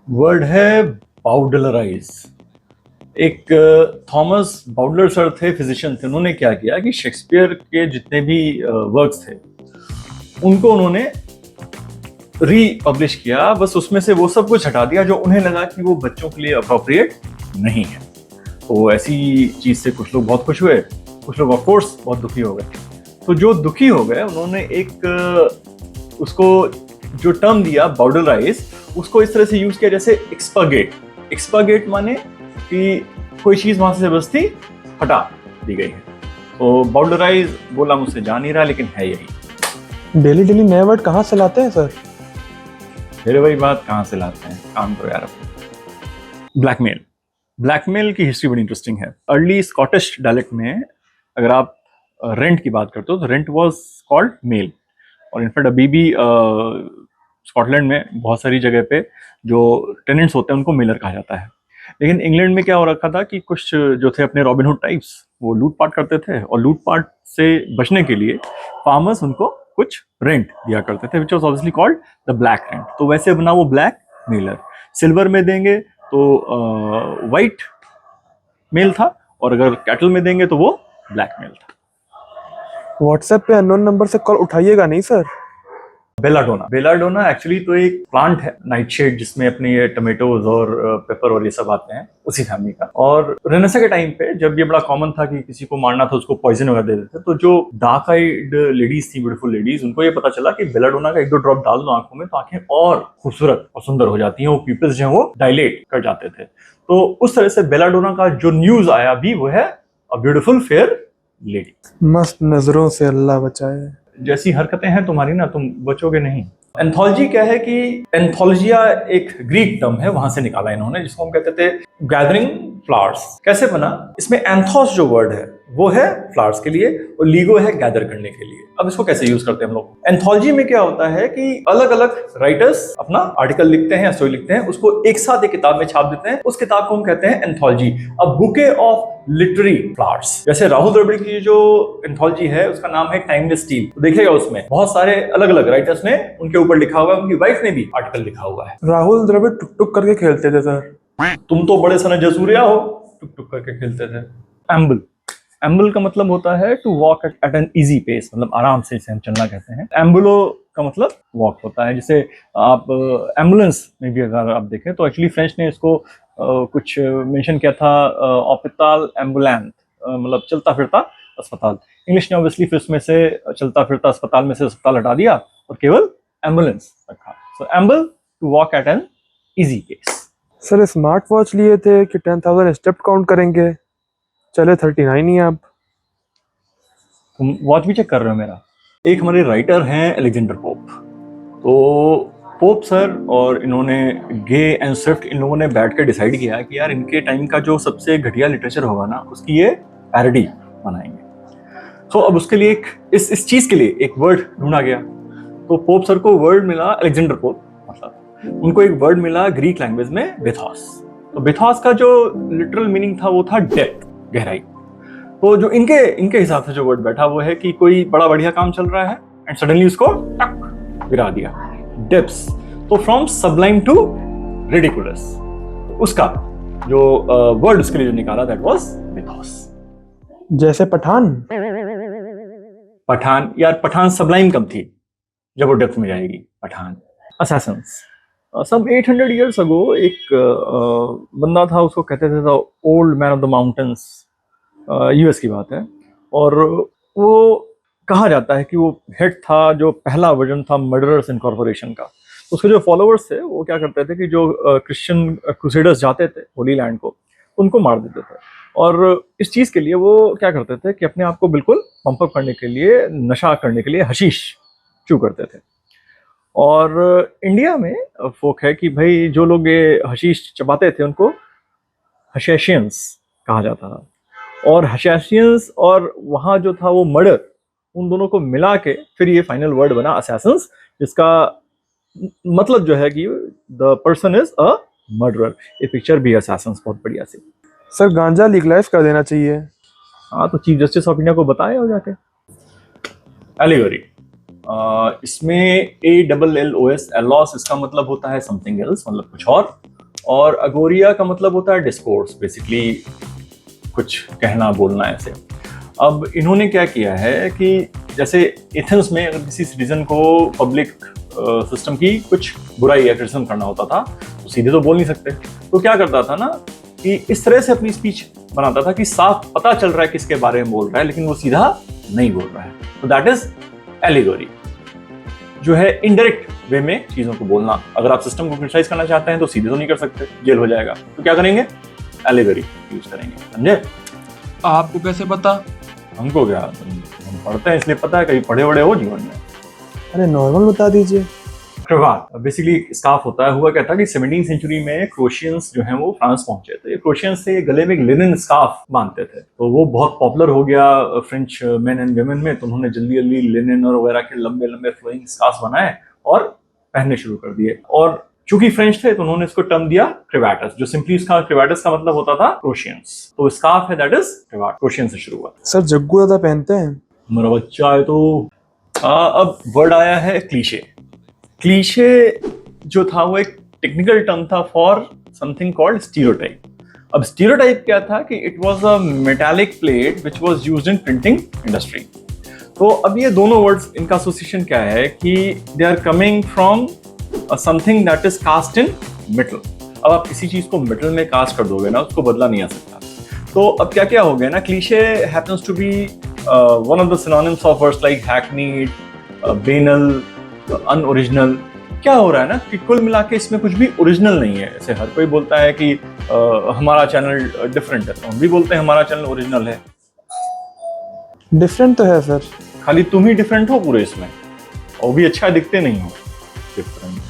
Word है बाउडलराइज। एक Thomas बाउडलर sir थे, फिजिशियन थे। उन्होंने क्या किया कि शेक्सपियर के जितने भी वर्क्स थे उनको उन्होंने रीपब्लिश किया। बस उसमें से वो सब कुछ हटा दिया जो उन्हें लगा कि वो बच्चों के लिए अप्रोप्रिएट नहीं है। तो ऐसी चीज से कुछ लोग बहुत खुश हुए, कुछ लोग ऑफकोर्स बहुत दुखी हो गए। तो जो दुखी हो गए उन्होंने एक उसको जो टर्म दिया बाउडलराइज, उसको इस तरह से यूज किया जैसे एक्सपर्गेट। एक्सपर्गेट माने कि कोई चीज वहां से जबरदस्ती हटा दी गई है। तो बाउडलराइज बोला मुझसे जा नहीं रहा, लेकिन है यही। डेली डेली नए वर्ड कहाँ से लाते हैं सर? फिर वही बात, कहाँ से लाते हैं, काम करो यार अपने। ब्लैकमेल। ब्लैकमेल की हिस्ट्री बड़ी इंटरेस्टिंग है। अर्ली स्कॉटिश डायलेक्ट में अगर आप रेंट की बात करते हो तो रेंट वाज कॉल्ड मेल। और इनफैक्ट अभी भी स्कॉटलैंड में बहुत सारी जगह पे जो टेनेंट्स होते हैं उनको मेलर कहा जाता है। लेकिन इंग्लैंड में क्या हो रखा था कि कुछ जो थे अपने रॉबिनहुड टाइप्स, वो लूटपाट करते थे, और लूटपाट से बचने के लिए फार्मर्स उनको कुछ रेंट दिया करते थे, which was obviously called the black rent. तो वैसे बना वो ब्लैक मेलर। सिल्वर में देंगे तो वाइट मेल था, और अगर कैटल में देंगे तो वो ब्लैक मेल था। व्हाट्सएप पे अननोन नंबर से कॉल उठाइएगा नहीं सर। बेलाडोना। बेलाडोना एक्चुअली तो एक प्लांट है, नाइटशेड, जिसमें अपने ये टमेटोज और पेपर और ये सब आते हैं, उसी फैमिली का। और रेनेसा के टाइम पे जब ये बड़ा कॉमन था कि किसी को मारना था उसको पॉइजन वगैरह दे देते, तो जो डार्क आइड लेडीज थी, ब्यूटीफुल लेडीज, उनको ये पता चला कि बेलाडोना का एक दो ड्रॉप डाल दो आंखों में तो आंखें और खूबसूरत और सुंदर हो जाती हैं, वो पीपल्स जो है वो डायलेट कर जाते थे। तो उस तरह से बेलाडोना का जो न्यूज आया भी वो है अ ब्यूटीफुल फेयर लेडी। मस्त नजरों से अल्लाह बचाए। जैसी हरकतें हैं तुम्हारी ना, तुम बचोगे नहीं। एंथोलॉजी क्या है कि एंथोलॉजिया एक ग्रीक टर्म है, वहां से निकाला इन्होंने, जिसको हम कहते थे गैदरिंग फ्लावर्स। कैसे बना? इसमें एंथोस जो वर्ड है वो है फ्लावर्स के लिए, और लीगो है गैदर करने के लिए। अब इसको कैसे यूज करते हैं हम लोग? एंथोलॉजी में क्या होता है कि अलग अलग राइटर्स अपना आर्टिकल लिखते हैं या स्टोरी लिखते हैं, उसको एक साथ एक किताब में छाप देते हैं। उस किताब को हम कहते हैं anthology, a bouquet of literary flowers. जैसे राहुल द्रविड़ की जो एंथोलॉजी है उसका नाम है टाइमलेस स्टील। तो देखिएगा उसमें बहुत सारे अलग अलग राइटर्स ने उनके ऊपर लिखा हुआ है, उनकी वाइफ ने भी आर्टिकल लिखा हुआ है। राहुल द्रविड़ टुक टुक करके खेलते थे सर। तुम तो बड़े सने जसूरिया हो, टुक टुक करके खेलते थे। एम्बल। एम्बल का मतलब होता है to walk at an easy pace, मतलब आराम से, इसे हम चलना कहते हैं। एम्बुलो का मतलब वॉक होता है। जैसे आप एम्बुलेंस में भी अगर आप देखें तो एक्चुअली फ्रेंच ने इसको कुछ मेंशन किया था, ऑपिताल एम्बुलेंट, मतलब चलता फिरता अस्पताल। इंग्लिश ने ऑब्वियसली फिर उसमें से चलता फिरता अस्पताल में से अस्पताल हटा दिया और केवल एम्बुलेंस रखा। So amble, to walk at an easy pace. Sir smart watch लिए थे कि 10,000 स्टेप काउंट करेंगे, चले 39 ही आप। तुम वॉच भी चेक कर रहे हो मेरा? एक हमारे राइटर हैं अलेक्जेंडर पोप। तो पोप सर और इन्होंने गे एंड स्विफ्ट, इन लोगों ने बैठ कर डिसाइड किया कि यार इनके टाइम का जो सबसे घटिया लिटरेचर होगा ना, उसकी ये पैरोडी बनाएंगे। तो अब उसके लिए इस चीज के लिए एक वर्ड ढूंढा गया। तो पोप सर को वर्ड मिला, अलेक्जेंडर पोप मतलब, उनको एक वर्ड मिला ग्रीक लैंग्वेज में, बेथॉस। तो बेथॉस का जो लिटरल मीनिंग था वो था डेप्थ, गहराई। तो जो इनके इनके हिसाब से जो वर्ड बैठा वो है कि कोई बड़ा बढ़िया काम चल रहा है एंड सडनली उसको टक गिरा दिया, डेप्थ्स। तो फ्रॉम सबलाइम टू रिडिकुलस, उसका जो वर्ड उसके लिए जो निकाला, दैट वाज बेथॉस। जैसे पठान। पठान? यार पठान सबलाइम कब थी जब वो डेप्थ में जाएगी? पठान। असैसिन्स। सम 800 ईयर्स अगो एक बंदा था, उसको कहते थे the old man of the mountains. US की बात है। और वो कहा जाता है कि वो हेड था, जो पहला वर्जन था मर्डरर्स इनकॉर्पोरेशन का। तो उसके जो फॉलोअर्स थे वो क्या करते थे कि जो क्रिश्चियन क्रूसेडर्स जाते थे होली लैंड को, उनको मार देते थे। और इस चीज़ के लिए वो क्या करते थे कि अपने आप को बिल्कुल पंप अप करने के लिए, नशा करने के लिए हशीश चू करते थे। और इंडिया में फोक है कि भाई जो लोग ये हशीश चबाते थे उनको हशैशियंस कहा जाता था। और हशैशियंस और वहाँ जो था वो मर्डर, उन दोनों को मिला के फिर ये फाइनल वर्ड बना असैसिन्स, जिसका मतलब जो है कि the person is a murderer. ये पिक्चर भी असैसिन्स बहुत बढ़िया सी। सर गांजा लीगलाइज कर देना चाहिए। हाँ, तो चीफ जस्टिस ऑफ इंडिया को बताया हो जाके। एलिगोरी। इसमें ALLOS, एलॉस, इसका मतलब होता है समथिंग एल्स, मतलब कुछ और। और अगोरिया का मतलब होता है डिस्कोर्स, बेसिकली कुछ कहना बोलना ऐसे। अब इन्होंने क्या किया है कि जैसे एथेंस में अगर किसी सिटीजन को पब्लिक सिस्टम की कुछ बुराई या क्रिटिसिज्म करना होता था तो सीधे तो बोल नहीं सकते, तो क्या करता था ना कि इस तरह से अपनी स्पीच बनाता था कि साफ पता चल रहा है किसके बारे में बोल रहा है, लेकिन वो सीधा नहीं बोल रहा है। तो दैट इज एलिगोरी, जो है इनडायरेक्ट वे में चीजों को बोलना। अगर आप सिस्टम को क्रिटिसाइज करना चाहते हैं तो सीधे तो नहीं कर सकते, जेल हो जाएगा, तो क्या करेंगे, एलिगोरी यूज करेंगे, समझे? आपको कैसे पता? हमको क्या, हम पढ़ते हैं इसलिए पता है, कहीं पढ़े वढ़े हो जीवन में? अरे नॉर्मल बता दीजिए। क्रवाट बेसिकली स्कार्फ होता है। हुआ क्या था कि 17वीं सेंचुरी में क्रोशियंस जो हैं वो फ्रांस पहुंचे थे। ये क्रोशियंस से गले में एक लिनन स्कार्फ बांधते थे, तो वो बहुत पॉपुलर हो गया फ्रेंच मेन एंड वुमेन में। तो उन्होंने जल्दी जल्दी लिनन और वगैरह के लंबे लंबे फ्लोइंग स्कार्फ बनाए और पहनने शुरू कर दिए। और चूंकि फ्रेंच थे तो उन्होंने इसको टर्म दिया क्रेवाटस, जो सिंपली इसका क्रेवाटस का मतलब होता था क्रोशियंस। तो स्कार्फ है दैट इज क्रेवाट, क्रोशियन से शुरू हुआ। सर जग्गू दादा पहनते हैं? मेरा बच्चा है तो अब वर्ड आया है क्लीशे। क्लीशे जो था वो एक टेक्निकल टर्म था फॉर समथिंग कॉल्ड स्टीरियोटाइप। अब स्टीरियोटाइप क्या था कि it was a metallic plate which was used in printing industry. तो अब ये दोनों वर्ड्स, इनका एसोसिएशन क्या है कि they are coming from something that is cast in metal. अब आप किसी चीज को मेटल में कास्ट कर दोगे ना, उसको बदला नहीं आ सकता। तो अब क्या क्या हो गया ना, cliche happens to be one of the synonyms of words like hackneyed, banal, unoriginal. क्या हो रहा है ना कि कुल मिला के इसमें कुछ भी ओरिजिनल नहीं है। जैसे हर कोई बोलता है कि हमारा चैनल डिफरेंट है, तो हम भी बोलते हैं हमारा चैनल ओरिजिनल है। डिफरेंट तो है सर। खाली तुम ही डिफरेंट हो पूरे इसमें, और भी अच्छा दिखते नहीं हो। डिफरेंट